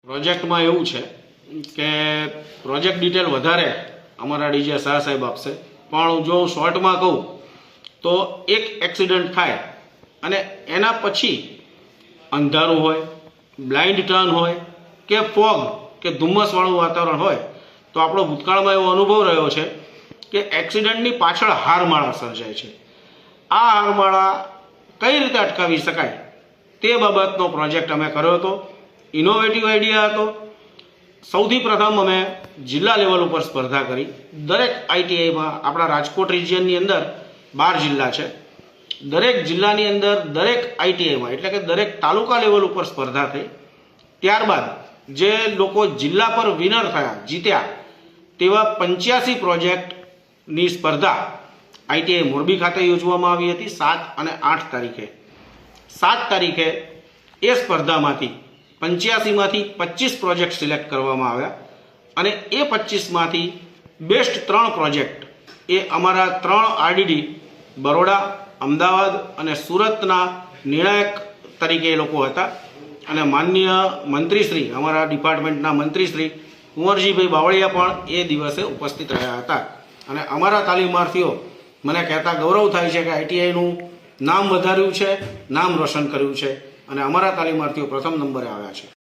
પ્રોજેક્ટમાં એવું છે કે પ્રોજેક્ટ ડિટેલ વધારે અમારા ડીજે શાહ સાહેબ આપશે, પણ જો હું શોર્ટમાં કહું તો એક એક્સિડન્ટ થાય અને એના પછી અંધારું હોય, બ્લાઇન્ડ ટર્ન હોય કે ફોગ કે ધુમ્મસવાળું વાતાવરણ હોય તો આપણો ભૂતકાળમાં એવો અનુભવ રહ્યો છે કે એક્સિડન્ટની પાછળ હારમાળા સર્જાય છે. આ હારમાળા કઈ રીતે અટકાવી શકાય તે બાબતનો પ્રોજેક્ટ અમે કર્યો હતો. ઇનોવેટિવ આઈડિયા હતો. સૌથી પ્રથમ અમે જિલ્લા લેવલ ઉપર સ્પર્ધા કરી. દરેક આઈટીઆઈમાં આપણા રાજકોટ રિજિયનની અંદર 12 જિલ્લા છે. દરેક જિલ્લાની અંદર દરેક આઈટીઆઈમાં એટલે કે દરેક તાલુકા લેવલ ઉપર સ્પર્ધા થઈ. ત્યારબાદ જે લોકો જિલ્લા પર વિનર થયા, જીત્યા, તેવા 85 પ્રોજેક્ટની સ્પર્ધા આઈટીઆઈ મોરબી ખાતે યોજવામાં આવી હતી 7 અને 8 તારીખે. 7 તારીખે એ સ્પર્ધામાંથી 85માંથી 25 પ્રોજેક્ટ સિલેક્ટ કરવામાં આવ્યા અને એ 25માંથી બેસ્ટ 3 પ્રોજેક્ટ એ અમારા 3 આરડીડી બરોડા, અમદાવાદ અને સુરતના નિર્ણાયક તરીકે એ લોકો હતા. અને માનનીય મંત્રીશ્રી, અમારા ડિપાર્ટમેન્ટના મંત્રીશ્રી કુંવરજીભાઈ બાવળિયા પણ એ દિવસે ઉપસ્થિત રહ્યા હતા. અને અમારા તાલીમાર્થીઓ મને કહેતા ગૌરવ થાય છે કે આઈટીઆઈનું નામ વધાર્યું છે, નામ રોશન કર્યું છે અને અમારા તાલીમાર્થીઓ પ્રથમ નંબરે આવ્યા છે.